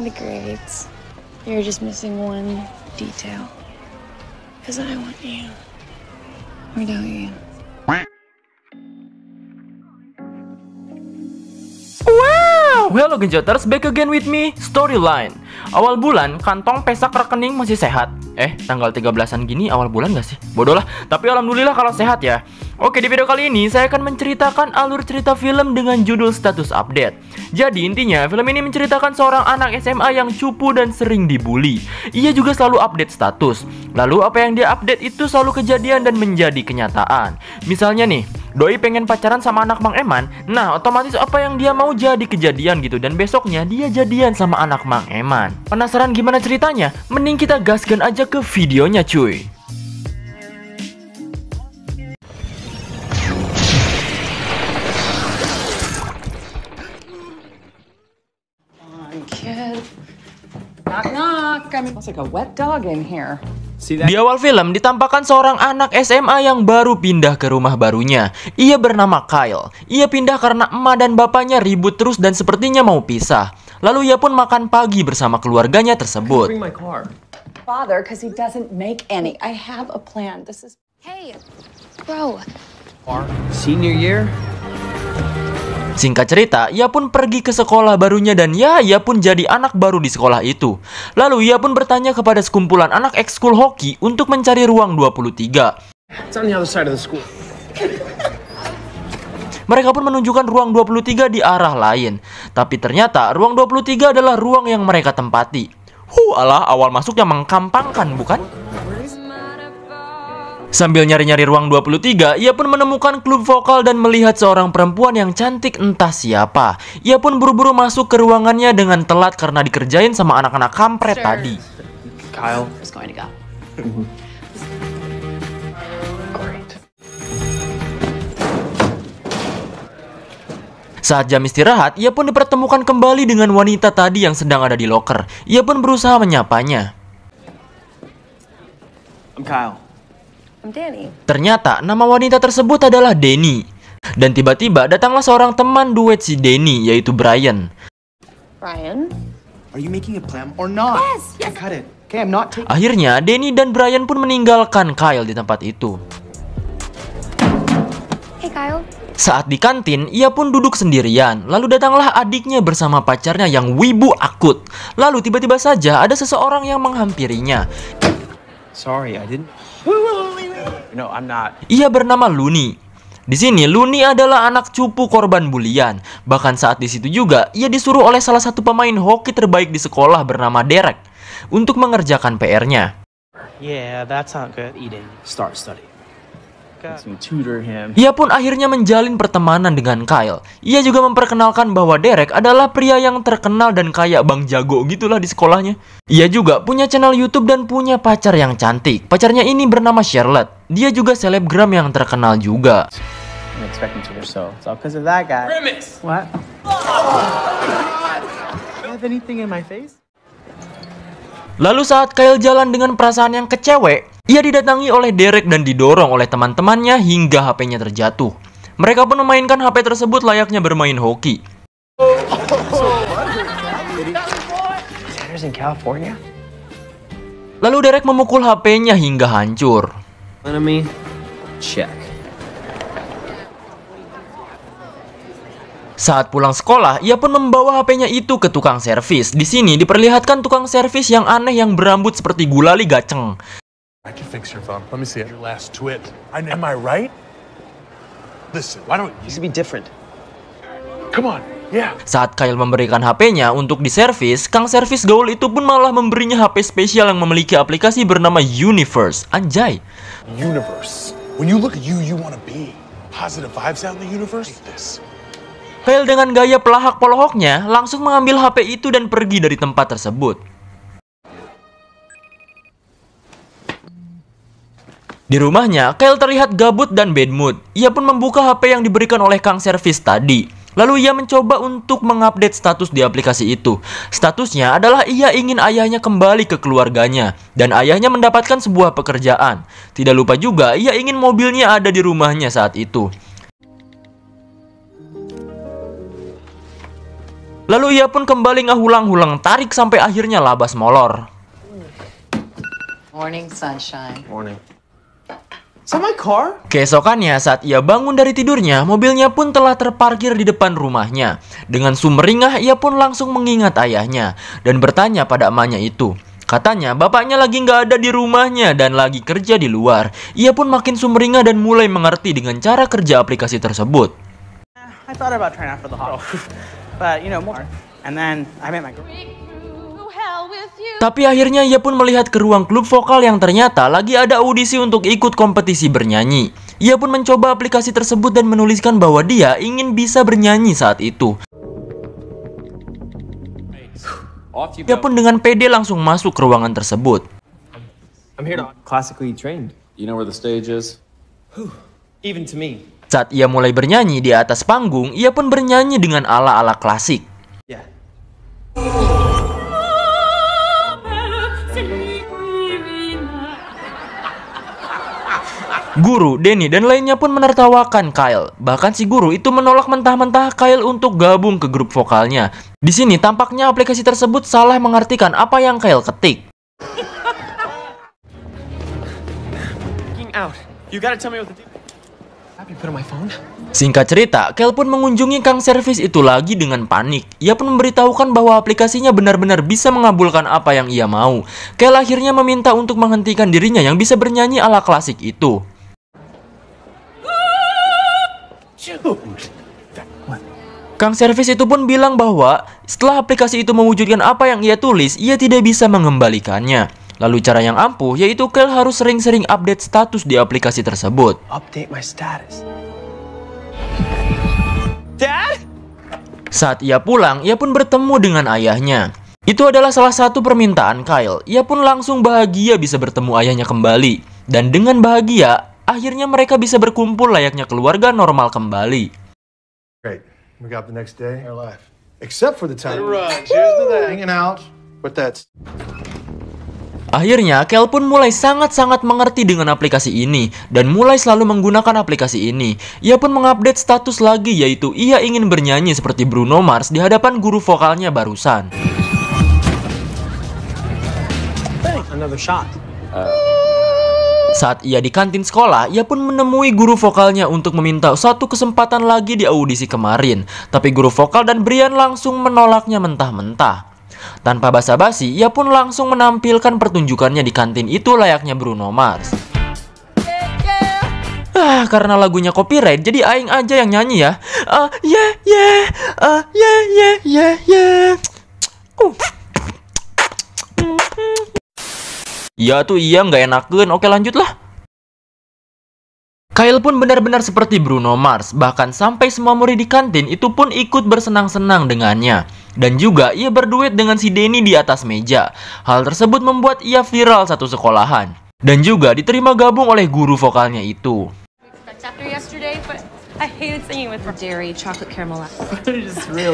The grades. You're just missing one detail. Because I want you. Or don't you? Wow! Hello Genjoters, back again with me, Storyline. Awal bulan, kantong pesak rekening masih sehat. Tanggal 13-an gini awal bulan gak sih? Bodoh lah, tapi alhamdulillah kalau sehat ya. Oke, di video kali ini saya akan menceritakan alur cerita film dengan judul Status Update. Jadi intinya, film ini menceritakan seorang anak SMA yang cupu dan sering dibully. Ia juga selalu update status. Lalu apa yang dia update itu selalu kejadian dan menjadi kenyataan. Misalnya nih, doi pengen pacaran sama anak Mang Eman. Nah, otomatis apa yang dia mau jadi kejadian gitu. Dan besoknya dia jadian sama anak Mang Eman. Penasaran gimana ceritanya? Mending kita gaskan aja ke videonya cuy. Knock knock. I mean, it's like a wet dog in here. Di awal film ditampakkan seorang anak SMA yang baru pindah ke rumah barunya. Ia bernama Kyle. Ia pindah karena emak dan bapaknya ribut terus dan sepertinya mau pisah. Lalu ia pun makan pagi bersama keluarganya tersebut. Father, because he doesn't make any. I have a plan. This is. Hey, bro. Senior year? Singkat cerita, ia pun pergi ke sekolah barunya dan ia pun jadi anak baru di sekolah itu. Lalu ia pun bertanya kepada sekumpulan anak ekskul hoki untuk mencari ruang 23. It's on the other side of the school. Mereka pun menunjukkan ruang 23 di arah lain. Tapi ternyata ruang 23 adalah ruang yang mereka tempati. Alah, awal masuk yang mengkampangkan, bukan? Sambil nyari-nyari ruang 23, ia pun menemukan klub vokal dan melihat seorang perempuan yang cantik entah siapa. Ia pun buru-buru masuk ke ruangannya dengan telat karena dikerjain sama anak-anak kampret tadi. Kyle. Just going to go. Great. Saat jam istirahat, ia pun dipertemukan kembali dengan wanita tadi yang sedang ada di loker. Ia pun berusaha menyapanya. I'm Kyle. I'm Danny. Ternyata nama wanita tersebut adalah Danny. Dan tiba-tiba datanglah seorang teman duet si Danny, yaitu Brian. Brian? Are you making a plan or not? Yes, yes. Cut it. Okay, I'm not taking. Akhirnya Danny dan Brian pun meninggalkan Kyle di tempat itu. Hey, Kyle. Saat di kantin, ia pun duduk sendirian. Lalu datanglah adiknya bersama pacarnya yang wibu akut. Lalu tiba-tiba saja ada seseorang yang menghampirinya. Sorry, I didn't. No, I'm not. Ia bernama Looney. Di sini Looney adalah anak cupu korban bulian. Bahkan saat di situ juga ia disuruh oleh salah satu pemain hoki terbaik di sekolah bernama Derek untuk mengerjakan PR-nya. Yeah, that's not good. Eating. Start studying. To tutor him. Ia pun akhirnya menjalin pertemanan dengan Kyle. Ia juga memperkenalkan bahwa Derek adalah pria yang terkenal dan kayak Bang Jago gitulah di sekolahnya. Ia juga punya channel YouTube dan punya pacar yang cantik. Pacarnya ini bernama Charlotte. Dia juga selebgram yang terkenal juga. I'm expecting to yourself. It's all because of that guy. Premise. What? Do you have anything in my face? Lalu saat Kyle jalan dengan perasaan yang kecewe, ia didatangi oleh Derek dan didorong oleh teman-temannya hingga HP-nya terjatuh. Mereka pun memainkan HP tersebut layaknya bermain hoki. Tanner's in California. Lalu Derek memukul HP-nya hingga hancur. Enemy. Check. Saat pulang sekolah, ia pun membawa HP-nya itu ke tukang servis. Di sini diperlihatkan tukang servis yang aneh yang berambut seperti gulali gaceng. I can fix your phone. Let me see it. Your last tweet. Am I right? Listen, why don't Used to be different. Come on. Yeah. Saat Kyle memberikan HP-nya untuk diservis, kang servis gaul itu pun malah memberinya HP spesial yang memiliki aplikasi bernama Universe. Anjay. Universe. When you look at you, you want to be. Positive vibes out in the universe. Take this. Kyle dengan gaya pelahak polohoknya langsung mengambil HP itu dan pergi dari tempat tersebut. Di rumahnya, Kyle terlihat gabut dan bad mood. Ia pun membuka HP yang diberikan oleh kang servis tadi. Lalu ia mencoba untuk mengupdate status di aplikasi itu. Statusnya adalah ia ingin ayahnya kembali ke keluarganya. Dan ayahnya mendapatkan sebuah pekerjaan. Tidak lupa juga, ia ingin mobilnya ada di rumahnya saat itu. Lalu ia pun kembali ngahulang-hulang tarik sampai akhirnya labas molor. Morning, sunshine. Morning. Is that my car? Keesokannya saat ia bangun dari tidurnya, mobilnya pun telah terparkir di depan rumahnya. Dengan sumringah ia pun langsung mengingat ayahnya dan bertanya pada emaknya itu. Katanya bapaknya lagi nggak ada di rumahnya dan lagi kerja di luar. Ia pun makin sumringah dan mulai mengerti dengan cara kerja aplikasi tersebut. I thought about trying out for the hot. But, more. And then I met my girl. Tapi akhirnya ia pun melihat ke ruang klub vokal yang ternyata lagi ada audisi untuk ikut kompetisi bernyanyi. Ia pun mencoba aplikasi tersebut dan menuliskan bahwa dia ingin bisa bernyanyi saat itu. Ia pun dengan pede langsung masuk ke ruangan tersebut. I'm here to classically trained. You know where the stage is? Even to me. Saat ia mulai bernyanyi di atas panggung, ia pun bernyanyi dengan ala-ala klasik. Yeah. Guru, Danny, dan lainnya pun menertawakan Kyle. Bahkan si guru itu menolak mentah-mentah Kyle untuk gabung ke grup vokalnya. Di sini tampaknya aplikasi tersebut salah mengartikan apa yang Kyle ketik. Out. You gotta tell me what to do. Have you put on my phone? Singkat cerita, Kyle pun mengunjungi kang servis itu lagi dengan panik. Ia pun memberitahukan bahwa aplikasinya benar-benar bisa mengabulkan apa yang ia mau. Kyle akhirnya meminta untuk menghentikan dirinya yang bisa bernyanyi ala klasik itu. Kang servis itu pun bilang bahwa setelah aplikasi itu mewujudkan apa yang ia tulis, ia tidak bisa mengembalikannya. Lalu cara yang ampuh yaitu Kyle harus sering-sering update status di aplikasi tersebut. Update my status. Dad? Saat ia pulang, ia pun bertemu dengan ayahnya. Itu adalah salah satu permintaan Kyle. Ia pun langsung bahagia bisa bertemu ayahnya kembali. Dan dengan bahagia, akhirnya mereka bisa berkumpul layaknya keluarga normal kembali. Great. We got the next day our life. Except for the time hanging out with that. Akhirnya, Kyle pun mulai sangat-sangat mengerti dengan aplikasi ini dan mulai selalu menggunakan aplikasi ini. Ia pun mengupdate status lagi, yaitu ia ingin bernyanyi seperti Bruno Mars di hadapan guru vokalnya barusan. Another shot. Saat ia di kantin sekolah, ia pun menemui guru vokalnya untuk meminta satu kesempatan lagi di audisi kemarin. Tapi guru vokal dan Brian langsung menolaknya mentah-mentah. Tanpa basa-basi, ia pun langsung menampilkan pertunjukannya di kantin itu layaknya Bruno Mars. Karena lagunya copyright, jadi aing aja yang nyanyi ya. Ya tuh iya nggak enakeun. Oke lanjutlah. Kyle pun benar-benar seperti Bruno Mars, bahkan sampai semua murid di kantin itu pun ikut bersenang-senang dengannya. Dan juga ia berduet dengan si Danny di atas meja. Hal tersebut membuat ia viral satu sekolahan. Dan juga diterima gabung oleh guru vokalnya itu.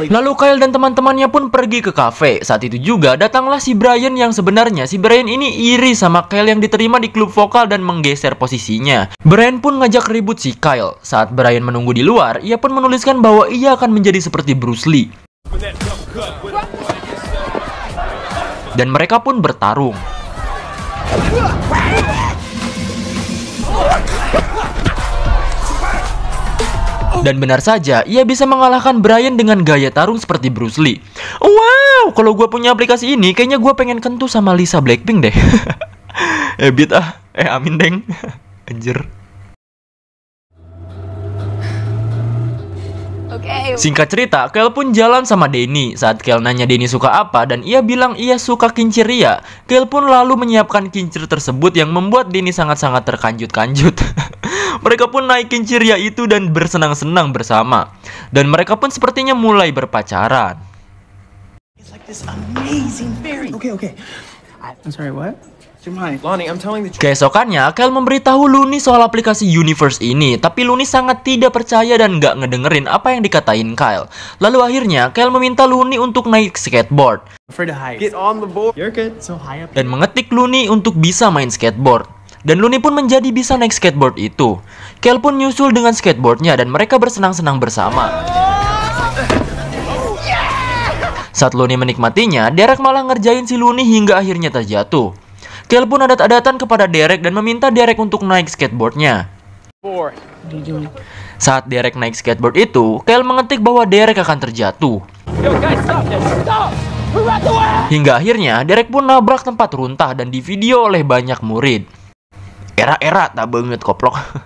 Lalu Kyle dan teman-temannya pun pergi ke kafe. Saat itu juga datanglah si Brian yang sebenarnya si Brian ini iri sama Kyle yang diterima di klub vokal dan menggeser posisinya. Brian pun ngajak ribut si Kyle. Saat Brian menunggu di luar, ia pun menuliskan bahwa ia akan menjadi seperti Bruce Lee. Dan mereka pun bertarung. Dan benar saja, ia bisa mengalahkan Brian dengan gaya tarung seperti Bruce Lee. Wow, kalau gue punya aplikasi ini, kayaknya gue pengen kentu sama Lisa Blackpink deh. Ebit ah, amin deng. Anjir. Singkat cerita, Kyle pun jalan sama Danny. Saat Kyle nanya Danny suka apa dan ia bilang ia suka kincir ria, Kyle pun lalu menyiapkan kincir tersebut yang membuat Danny sangat-sangat terkanjut-kanjut. Mereka pun naik kincir ria itu dan bersenang-senang bersama. Dan mereka pun sepertinya mulai berpacaran. It's like this amazing fairy. Okay. I'm sorry, what? Lonnie, I'm telling the truth. Keesokannya, Kyle memberitahu Looney soal aplikasi Universe ini, tapi Looney sangat tidak percaya dan gak ngedengerin apa yang dikatain Kyle. Lalu akhirnya, Kyle meminta Looney untuk naik skateboard. Afraid to hide. Get on the board. You're good. So high up. Dan mengetik Looney untuk bisa main skateboard. Dan Looney pun menjadi bisa naik skateboard itu. Kyle pun nyusul dengan skateboardnya dan mereka bersenang-senang bersama. Saat Looney menikmatinya, Derek malah ngerjain si Looney hingga akhirnya terjatuh. Kale pun adat-adatan kepada Derek dan meminta Derek untuk naik skateboardnya. Saat Derek naik skateboard itu, Kale mengetik bahwa Derek akan terjatuh. Hingga akhirnya Derek pun nabrak tempat runtah dan divideo oleh banyak murid. Era tak banget koplok.